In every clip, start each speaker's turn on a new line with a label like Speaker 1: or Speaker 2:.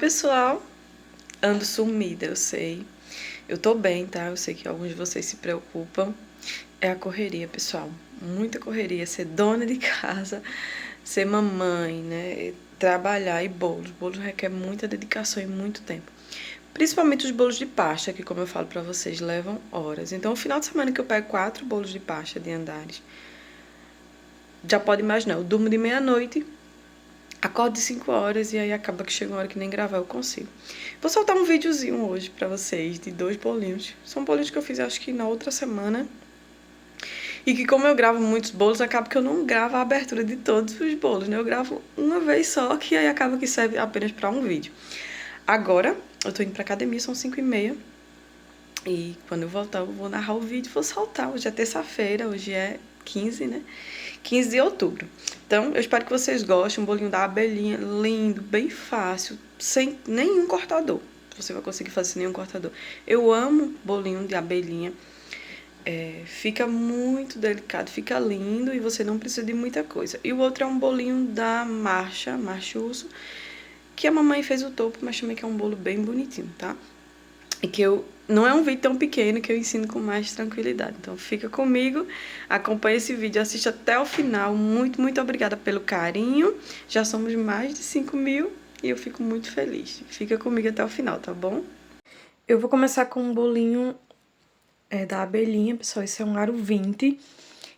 Speaker 1: pessoal, ando sumida, eu sei. Eu tô bem, tá? Eu sei que alguns de vocês se preocupam. É a correria, pessoal. Muita correria. Ser dona de casa, ser mamãe, né? Trabalhar e bolos. Bolos requer muita dedicação e muito tempo. Principalmente os bolos de pasta, que, como eu falo pra vocês, levam horas. Então, o final de semana que eu pego 4 bolos de pasta de andares, já pode imaginar, eu durmo de meia-noite, acordo de 5 horas e aí acaba que chega uma hora que nem gravar eu consigo. Vou soltar um videozinho hoje pra vocês de 2 bolinhos. São bolinhos que eu fiz acho que na outra semana. E que como eu gravo muitos bolos, acaba que eu não gravo a abertura de todos os bolos, né? Eu gravo uma vez só, que aí acaba que serve apenas pra um vídeo. Agora, eu tô indo pra academia, são 5h30. E quando eu voltar, eu vou narrar o vídeo e vou soltar. Hoje é terça-feira, hoje é 15, né? 15 de outubro. Então, eu espero que vocês gostem. Um bolinho da abelhinha, lindo, bem fácil, sem nenhum cortador. Você vai conseguir fazer sem nenhum cortador. Eu amo bolinho de abelhinha. Fica muito delicado, fica lindo e você não precisa de muita coisa. E o outro é um bolinho da Marchuso, que a mamãe fez o topo, mas também que é um bolo bem bonitinho, tá? E que eu não é um vídeo tão pequeno que eu ensino com mais tranquilidade. Então fica comigo, acompanha esse vídeo, assiste até o final. Muito, muito obrigada pelo carinho. Já somos mais de 5.000 e eu fico muito feliz. Fica comigo até o final, tá bom? Eu vou começar com um bolinho da abelhinha, pessoal. Esse é um aro 20.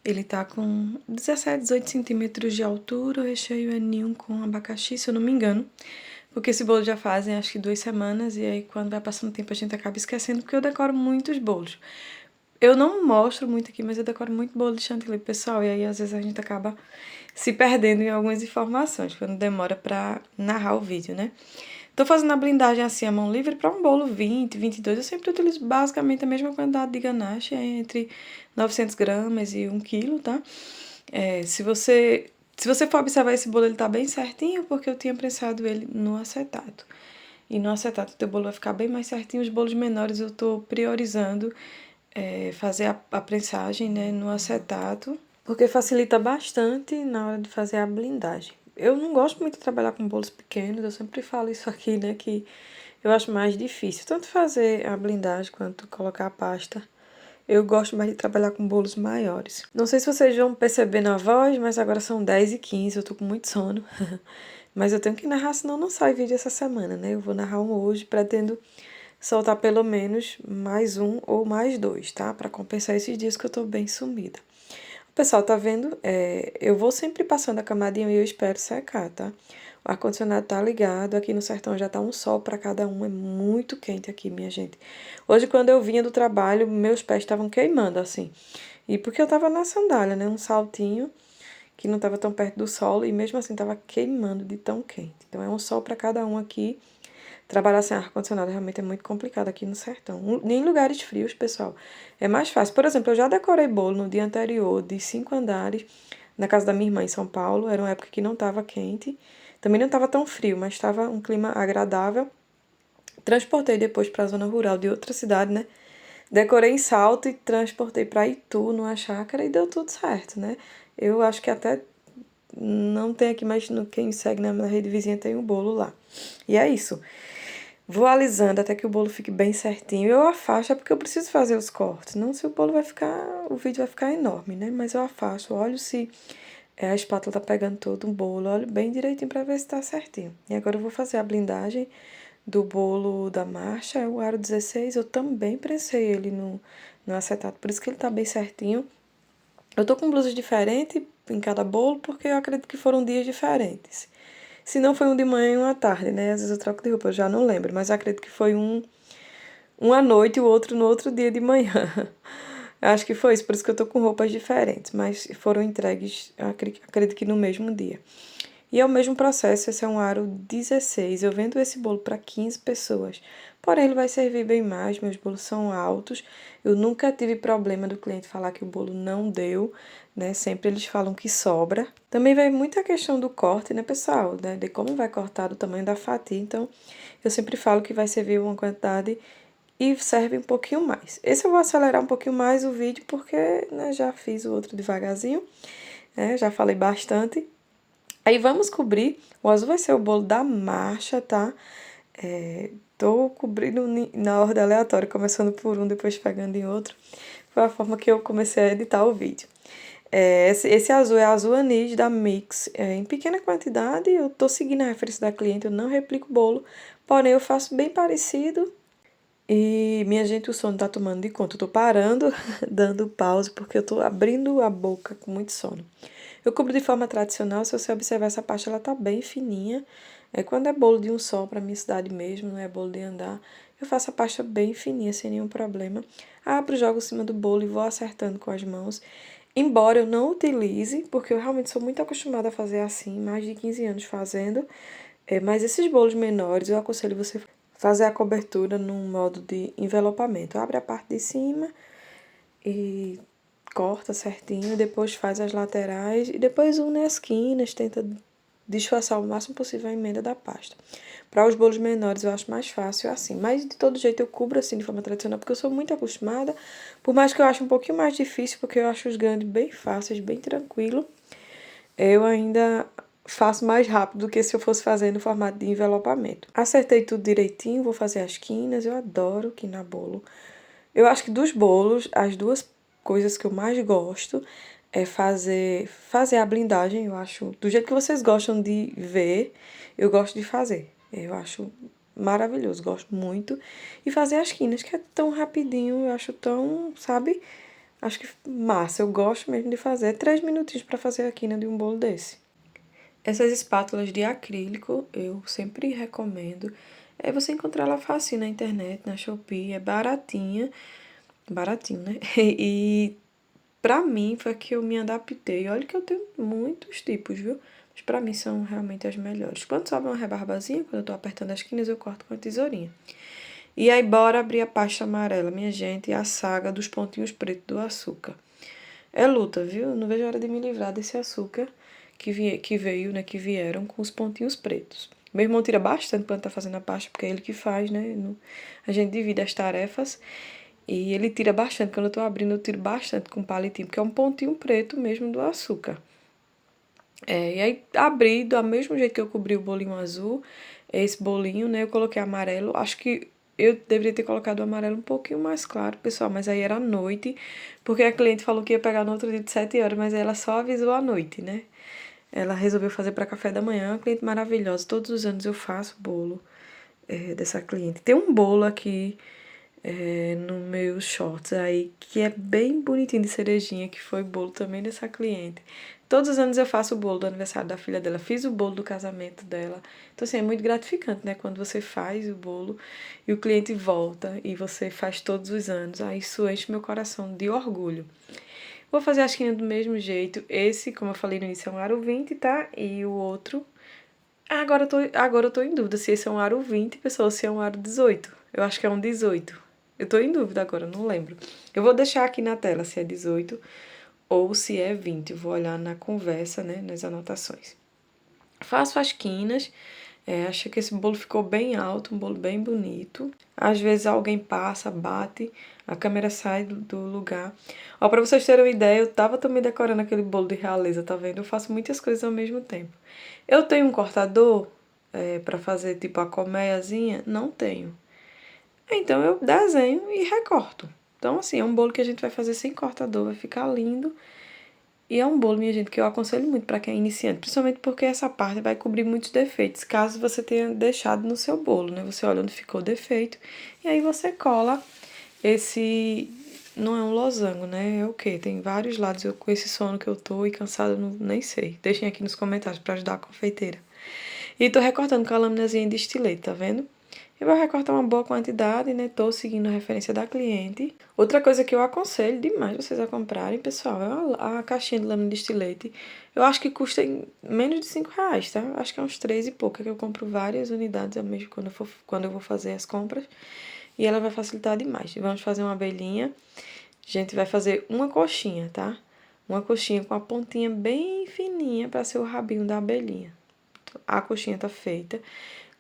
Speaker 1: Ele tá com 17, 18 centímetros de altura. O recheio é ninho com abacaxi, se eu não me engano. Porque esse bolo já fazem acho que 2 semanas, e aí quando vai passando o tempo a gente acaba esquecendo, porque eu decoro muitos bolos. Eu não mostro muito aqui, mas eu decoro muito bolo de chantilly, pessoal, e aí às vezes a gente acaba se perdendo em algumas informações, quando demora pra narrar o vídeo, né? Tô fazendo a blindagem assim, a mão livre, para um bolo 20, 22, eu sempre utilizo basicamente a mesma quantidade de ganache, entre 900 gramas e 1 quilo, tá? Se você for observar esse bolo, ele tá bem certinho, porque eu tinha prensado ele no acetato. E no acetato o teu bolo vai ficar bem mais certinho. Os bolos menores eu tô priorizando fazer a prensagem, né, no acetato, porque facilita bastante na hora de fazer a blindagem. Eu não gosto muito de trabalhar com bolos pequenos, eu sempre falo isso aqui, né, que eu acho mais difícil, tanto fazer a blindagem quanto colocar a pasta. Eu gosto mais de trabalhar com bolos maiores. Não sei se vocês vão perceber na voz, mas agora são 10h15, eu tô com muito sono. Mas eu tenho que narrar, senão não sai vídeo essa semana, né? Eu vou narrar um hoje, pretendo soltar pelo menos mais um ou mais 2, tá? Pra compensar esses dias que eu tô bem sumida. O pessoal tá vendo? Eu vou sempre passando a camadinha e eu espero secar, tá? O ar-condicionado tá ligado, aqui no sertão já tá um sol pra cada um, é muito quente aqui, minha gente. Hoje, quando eu vinha do trabalho, meus pés estavam queimando, assim. E porque eu tava na sandália, né? Um saltinho que não tava tão perto do sol e mesmo assim tava queimando de tão quente. Então é um sol pra cada um aqui. Trabalhar sem ar-condicionado realmente é muito complicado aqui no sertão. Nem em lugares frios, pessoal. É mais fácil. Por exemplo, eu já decorei bolo no dia anterior de 5 andares na casa da minha irmã em São Paulo. Era uma época que não estava quente. Também não estava tão frio, mas estava um clima agradável. Transportei depois para a zona rural de outra cidade, né? Decorei em Salto e transportei para Itu, numa chácara, e deu tudo certo, né? Eu acho que até não tem aqui, mas quem segue na rede vizinha tem um bolo lá. E é isso. Vou alisando até que o bolo fique bem certinho. Eu afasto, é porque eu preciso fazer os cortes. Não se o bolo vai ficar, o vídeo vai ficar enorme, né? Mas eu afasto, olho se a espátula tá pegando todo o bolo, olho bem direitinho pra ver se tá certinho. E agora eu vou fazer a blindagem do bolo da marcha, o aro 16, eu também prensei ele no acetato, por isso que ele tá bem certinho. Eu tô com blusas diferentes em cada bolo, porque eu acredito que foram dias diferentes. Se não foi um de manhã e um à tarde, né? Às vezes eu troco de roupa, eu já não lembro, mas eu acredito que foi um à noite e o outro no outro dia de manhã. Acho que foi isso, por isso que eu tô com roupas diferentes, mas foram entregues, acredito que no mesmo dia. E é o mesmo processo, esse é um aro 16. Eu vendo esse bolo para 15 pessoas. Porém, ele vai servir bem mais, meus bolos são altos. Eu nunca tive problema do cliente falar que o bolo não deu, né? Sempre eles falam que sobra. Também vai muita questão do corte, né, pessoal? Né? De como vai cortar, do tamanho da fatia. Então, eu sempre falo que vai servir uma quantidade e serve um pouquinho mais. Esse eu vou acelerar um pouquinho mais o vídeo, porque né, já fiz o outro devagarzinho, né? Já falei bastante. Aí vamos cobrir, o azul vai ser o bolo da marcha, tá? Tô cobrindo na ordem aleatória, começando por um, depois pegando em outro. Foi a forma que eu comecei a editar o vídeo. Esse azul é azul anis da Mix, em pequena quantidade. Eu tô seguindo a referência da cliente, eu não replico o bolo, porém eu faço bem parecido. E minha gente, o sono tá tomando de conta. Eu tô parando, dando pause, porque eu tô abrindo a boca com muito sono. Eu cubro de forma tradicional, se você observar essa parte, ela tá bem fininha. Quando é bolo de um só, pra minha cidade mesmo, não é bolo de andar, eu faço a pasta bem fininha, sem nenhum problema. Abro, jogo em cima do bolo e vou acertando com as mãos. Embora eu não utilize, porque eu realmente sou muito acostumada a fazer assim, mais de 15 anos fazendo. Mas esses bolos menores, eu aconselho você fazer a cobertura num modo de envelopamento. Abre a parte de cima e corta certinho, depois faz as laterais e depois une as esquinas, tenta disfarçar o máximo possível a emenda da pasta. Para os bolos menores eu acho mais fácil assim, mas de todo jeito eu cubro assim de forma tradicional porque eu sou muito acostumada, por mais que eu ache um pouquinho mais difícil, porque eu acho os grandes bem fáceis, bem tranquilo, eu ainda faço mais rápido do que se eu fosse fazer no formato de envelopamento. Acertei tudo direitinho, vou fazer as quinas, eu adoro quinar bolo. Eu acho que dos bolos, as duas coisas que eu mais gosto é fazer a blindagem, eu acho, do jeito que vocês gostam de ver, eu gosto de fazer. Eu acho maravilhoso, gosto muito. E fazer as quinas, que é tão rapidinho, eu acho tão, sabe? Acho que massa, eu gosto mesmo de fazer. 3 minutinhos para fazer a quina de um bolo desse. Essas espátulas de acrílico eu sempre recomendo. Você encontra ela fácil na internet, na Shopee, é baratinha. Baratinho, né? E pra mim foi que eu me adaptei. Olha que eu tenho muitos tipos, viu? Mas pra mim são realmente as melhores. Quando sobra uma rebarbazinha, quando eu tô apertando as quinas, eu corto com a tesourinha. E aí, bora abrir a pasta amarela, minha gente, a saga dos pontinhos pretos do açúcar. É luta, viu? Não vejo a hora de me livrar desse açúcar que veio, né? Que vieram com os pontinhos pretos. Meu irmão tira bastante quando tá fazendo a pasta, porque é ele que faz, né? A gente divide as tarefas. E ele tira bastante. Quando eu tô abrindo, eu tiro bastante com palitinho, porque é um pontinho preto mesmo do açúcar. E aí, abri do mesmo jeito que eu cobri o bolinho azul, esse bolinho, né? Eu coloquei amarelo. Acho que eu deveria ter colocado o amarelo um pouquinho mais claro, pessoal, mas aí era à noite, porque a cliente falou que ia pegar no outro dia de 7 horas, mas ela só avisou à noite, né? Ela resolveu fazer para café da manhã, uma cliente maravilhosa. Todos os anos eu faço bolo dessa cliente. Tem um bolo aqui no meus shorts aí, que é bem bonitinho de cerejinha, que foi bolo também dessa cliente. Todos os anos eu faço o bolo do aniversário da filha dela, fiz o bolo do casamento dela. Então, assim, é muito gratificante, né? Quando você faz o bolo e o cliente volta e você faz todos os anos. Aí isso enche meu coração de orgulho. Vou fazer a esquina do mesmo jeito. Esse, como eu falei no início, é um aro 20, tá? E o outro... Agora eu tô em dúvida se esse é um aro 20, pessoal, ou se é um aro 18. Eu acho que é um 18. Eu tô em dúvida agora, não lembro. Eu vou deixar aqui na tela se é 18 ou se é 20. Eu vou olhar na conversa, né, nas anotações. Faço as quinas. Achei que esse bolo ficou bem alto, um bolo bem bonito. Às vezes alguém passa, bate, a câmera sai do lugar. Ó, pra vocês terem uma ideia, eu tava também decorando aquele bolo de realeza, tá vendo? Eu faço muitas coisas ao mesmo tempo. Eu tenho um cortador pra fazer tipo a colmeiazinha? Não tenho. Então eu desenho e recorto. Então, assim, é um bolo que a gente vai fazer sem cortador, vai ficar lindo. E é um bolo, minha gente, que eu aconselho muito para quem é iniciante, principalmente porque essa parte vai cobrir muitos defeitos, caso você tenha deixado no seu bolo, né? Você olha onde ficou o defeito e aí você cola esse... Não é um losango, né? É o quê? Tem vários lados. Eu, com esse sono que eu tô e cansada, não, nem sei. Deixem aqui nos comentários para ajudar a confeiteira. E tô recortando com a laminazinha de estilete, tá vendo? Eu vou recortar uma boa quantidade, né? Tô seguindo a referência da cliente. Outra coisa que eu aconselho demais vocês a comprarem, pessoal, é a caixinha de lâmina de estilete. Eu acho que custa menos de R$ 5, tá? Acho que é uns 3 e pouco, que eu compro várias unidades ao mesmo quando eu vou fazer as compras. E ela vai facilitar demais. Vamos fazer uma abelhinha. A gente vai fazer uma coxinha, tá? Uma coxinha com a pontinha bem fininha para ser o rabinho da abelhinha. A coxinha tá feita.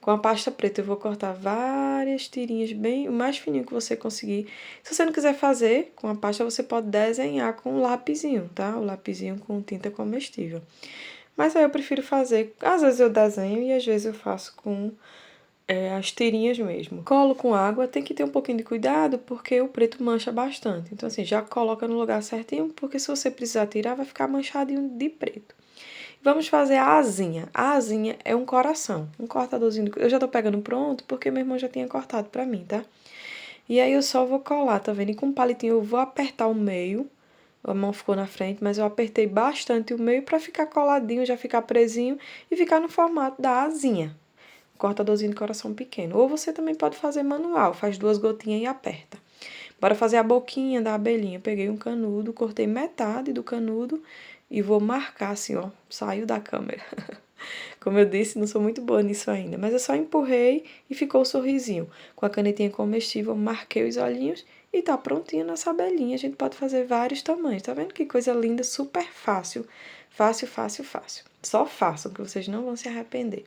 Speaker 1: Com a pasta preta eu vou cortar várias tirinhas bem o mais fininho que você conseguir. Se você não quiser fazer com a pasta, você pode desenhar com o lapisinho, tá? O lapisinho com tinta comestível. Mas aí eu prefiro fazer, às vezes eu desenho e às vezes eu faço com as tirinhas mesmo. Colo com água, tem que ter um pouquinho de cuidado porque o preto mancha bastante. Então assim, já coloca no lugar certinho, porque se você precisar tirar, vai ficar manchadinho de preto. Vamos fazer a asinha. A asinha é um coração, um cortadorzinho. Eu já tô pegando pronto porque meu irmão já tinha cortado pra mim, tá? E aí eu só vou colar, tá vendo? E com um palitinho eu vou apertar o meio. A mão ficou na frente, mas eu apertei bastante o meio pra ficar coladinho, já ficar presinho e ficar no formato da asinha. Cortadorzinho de coração pequeno. Ou você também pode fazer manual, faz 2 gotinhas e aperta. Bora fazer a boquinha da abelhinha. Peguei um canudo, cortei metade do canudo e vou marcar assim, ó. Saiu da câmera. Como eu disse, não sou muito boa nisso ainda, mas eu só empurrei e ficou o sorrisinho. Com a canetinha comestível, marquei os olhinhos e tá prontinha nossa abelhinha. A gente pode fazer vários tamanhos. Tá vendo que coisa linda, super fácil. Fácil, fácil, fácil. Só façam, que vocês não vão se arrepender.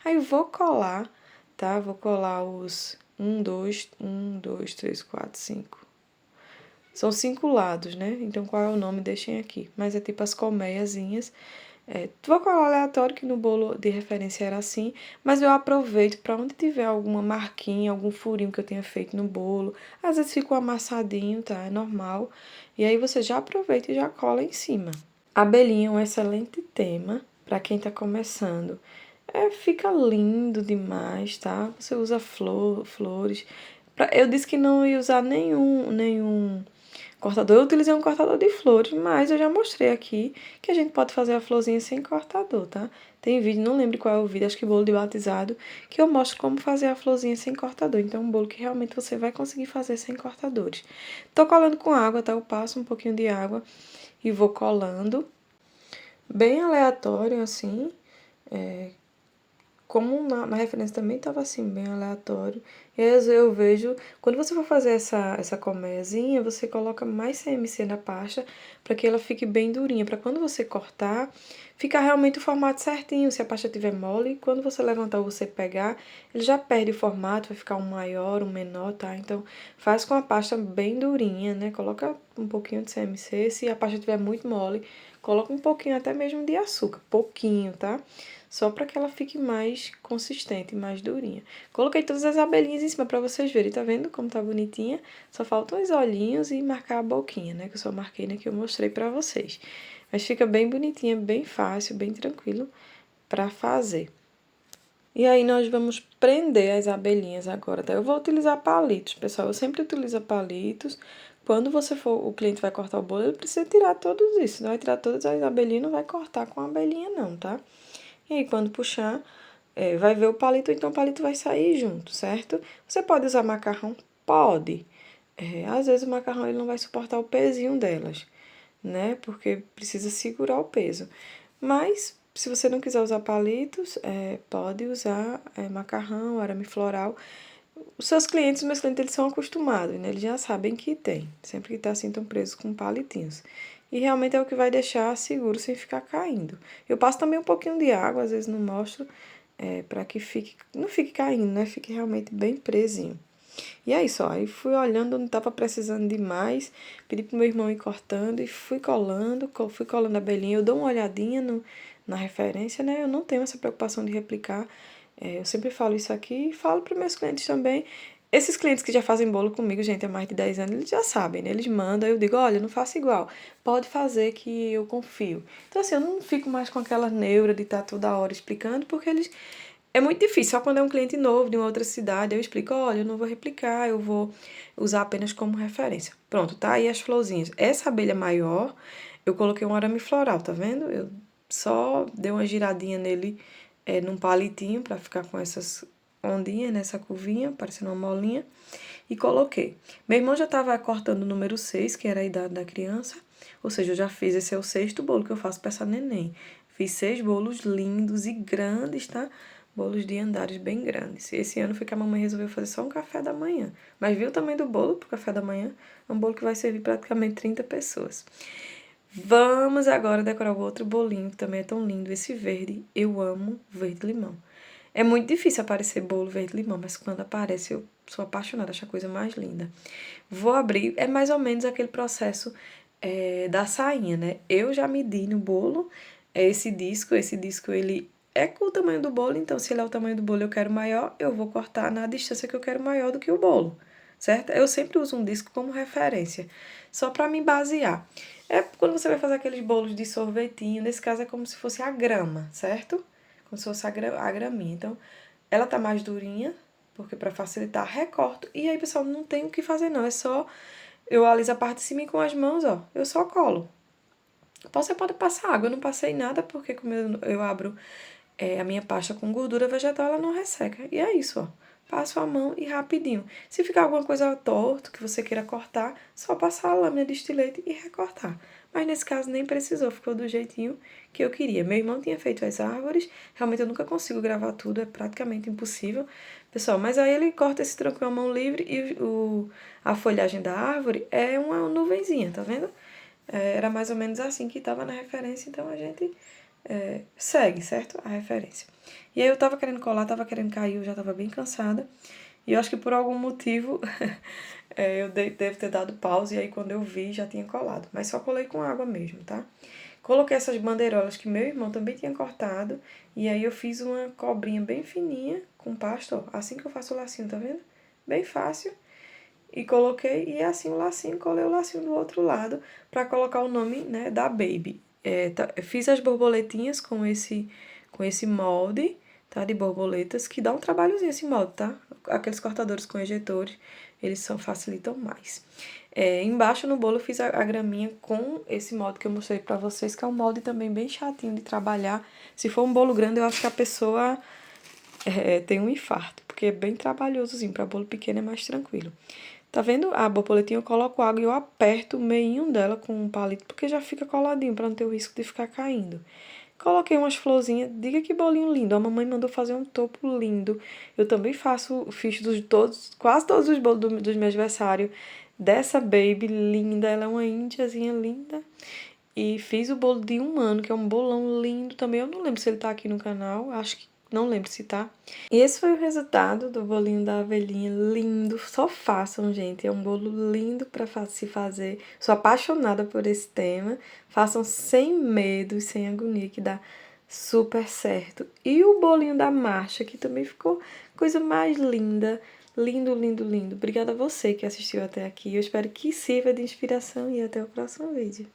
Speaker 1: Aí eu vou colar, tá? Vou colar os 3, 4, 5. São 5 lados, né? Então, qual é o nome? Deixem aqui. Mas é tipo as colmeiazinhas. Vou colar aleatório, que no bolo de referência era assim, mas eu aproveito para onde tiver alguma marquinha, algum furinho que eu tenha feito no bolo. Às vezes ficou amassadinho, tá? É normal. E aí você já aproveita e já cola em cima. Abelhinha é um excelente tema para quem tá começando. Fica lindo demais, tá? Você usa flores. Eu disse que não ia usar nenhum cortador. Eu utilizei um cortador de flores, mas eu já mostrei aqui que a gente pode fazer a florzinha sem cortador, tá? Tem vídeo, não lembro qual é o vídeo, acho que bolo de batizado, que eu mostro como fazer a florzinha sem cortador. Então, é um bolo que realmente você vai conseguir fazer sem cortadores. Tô colando com água, tá? Eu passo um pouquinho de água e vou colando. Bem aleatório, assim. Como na referência também estava assim, bem aleatório. E aí eu vejo, quando você for fazer essa colmeiazinha, você coloca mais CMC na pasta para que ela fique bem durinha, para quando você cortar, ficar realmente o formato certinho. Se a pasta estiver mole, quando você levantar ou você pegar, ele já perde o formato, vai ficar um maior, um menor, tá? Então, faz com a pasta bem durinha, né? Coloca um pouquinho de CMC, se a pasta estiver muito mole, coloca um pouquinho até mesmo de açúcar, pouquinho, tá? Só para que ela fique mais consistente, mais durinha. Coloquei todas as abelhinhas em cima para vocês verem, tá vendo como tá bonitinha? Só faltam os olhinhos e marcar a boquinha, né? Que eu só marquei, né? Que eu mostrei para vocês. Mas fica bem bonitinha, bem fácil, bem tranquilo para fazer. E aí nós vamos prender as abelhinhas agora, tá? Eu vou utilizar palitos, pessoal. Eu sempre utilizo palitos. Quando o cliente vai cortar o bolo, ele precisa tirar todos isso. Não vai tirar todas as abelhinhas, não vai cortar com a abelhinha não, tá? E aí, quando puxar, vai ver o palito, então o palito vai sair junto, certo? Você pode usar macarrão? Pode. Às vezes o macarrão ele não vai suportar o pezinho delas, né? Porque precisa segurar o peso. Mas, se você não quiser usar palitos, pode usar macarrão, arame floral. Os meus clientes, eles são acostumados, né? Eles já sabem que tem. Sempre que tá assim, tão presos com palitinhos. E realmente é o que vai deixar seguro sem ficar caindo. Eu passo também um pouquinho de água, às vezes não mostro, para que não fique caindo, né? Fique realmente bem presinho. E é isso, ó. Aí fui olhando, não tava precisando de mais. Pedi pro meu irmão ir cortando e fui colando a abelhinha. Eu dou uma olhadinha na referência, né? Eu não tenho essa preocupação de replicar. Eu sempre falo isso aqui e falo para meus clientes também. Esses clientes que já fazem bolo comigo, gente, há mais de 10 anos, eles já sabem, né? Eles mandam, eu digo, olha, não faça igual. Pode fazer que eu confio. Então, assim, eu não fico mais com aquela neura de estar toda hora explicando, porque eles... É muito difícil, só quando é um cliente novo de uma outra cidade, eu explico, olha, eu não vou replicar, eu vou usar apenas como referência. Pronto, tá aí as florzinhas. Essa abelha maior, eu coloquei um arame floral, tá vendo? Eu só dei uma giradinha nele num palitinho para ficar com essas ondinhas, nessa curvinha, parecendo uma molinha, e coloquei. Meu irmão já estava cortando o número 6, que era a idade da criança, ou seja, eu já fiz, esse é o 6º bolo que eu faço para essa neném. Fiz 6 bolos lindos e grandes, tá? Bolos de andares bem grandes. Esse ano foi que a mamãe resolveu fazer só um café da manhã. Mas viu o tamanho do bolo pro café da manhã? É um bolo que vai servir praticamente 30 pessoas. Vamos agora decorar o outro bolinho, que também é tão lindo, esse verde. Eu amo verde-limão. É muito difícil aparecer bolo verde-limão, mas quando aparece eu sou apaixonada, acho a coisa mais linda. Vou abrir, é mais ou menos aquele processo da sainha, né? Eu já medi no bolo esse disco ele é com o tamanho do bolo, então se ele é o tamanho do bolo e eu quero maior, eu vou cortar na distância que eu quero maior do que o bolo, certo? Eu sempre uso um disco como referência, só para me basear. É quando você vai fazer aqueles bolos de sorvetinho, nesse caso é como se fosse a grama, certo? Como se fosse a graminha. Então, ela tá mais durinha, porque para facilitar, recorto. E aí, pessoal, não tem o que fazer não, é só eu aliso a parte de cima e com as mãos, ó, eu só colo. Você pode passar água, eu não passei nada, porque como eu abro a minha pasta com gordura vegetal, ela não resseca. E é isso, ó. Passo a mão e rapidinho. Se ficar alguma coisa torto que você queira cortar, só passar a lâmina de estilete e recortar. Mas nesse caso nem precisou, ficou do jeitinho que eu queria. Meu irmão tinha feito as árvores, realmente eu nunca consigo gravar tudo, é praticamente impossível. Pessoal, mas aí ele corta esse tronco com a mão livre e a folhagem da árvore é uma nuvenzinha, tá vendo? Era mais ou menos assim que estava na referência, então a gente segue, certo? A referência. E aí eu tava querendo colar, tava querendo cair, eu já tava bem cansada. E eu acho que por algum motivo eu devo ter dado pause e aí quando eu vi já tinha colado. Mas só colei com água mesmo, tá? Coloquei essas bandeirolas que meu irmão também tinha cortado. E aí eu fiz uma cobrinha bem fininha com pasta, ó. Assim que eu faço o lacinho, tá vendo? Bem fácil. E coloquei, e assim o lacinho, colei o lacinho do outro lado pra colocar o nome, né, da Baby. Fiz as borboletinhas com esse molde, tá, de borboletas, que dá um trabalhozinho esse molde, tá? Aqueles cortadores com ejetores, eles facilitam mais. Embaixo no bolo eu fiz a graminha com esse molde que eu mostrei pra vocês, que é um molde também bem chatinho de trabalhar. Se for um bolo grande, eu acho que a pessoa tem um infarto, porque é bem trabalhosozinho. Pra bolo pequeno é mais tranquilo. Tá vendo? A borboletinha eu coloco água e eu aperto o meinho dela com um palito, porque já fica coladinho, pra não ter o risco de ficar caindo. Coloquei umas florzinhas, diga que bolinho lindo. A mamãe mandou fazer um topo lindo. Eu também fiz quase todos os bolos dos meus aniversários dessa baby linda. Ela é uma índiazinha linda. E fiz o bolo de 1 ano, que é um bolão lindo também. Eu não lembro se ele tá aqui no canal, acho que não lembro se tá. E esse foi o resultado do bolinho da abelhinha, lindo. Só façam, gente, é um bolo lindo pra se fazer. Sou apaixonada por esse tema. Façam sem medo e sem agonia, que dá super certo. E o bolinho da marcha, que também ficou coisa mais linda. Lindo, lindo, lindo. Obrigada a você que assistiu até aqui. Eu espero que sirva de inspiração e até o próximo vídeo.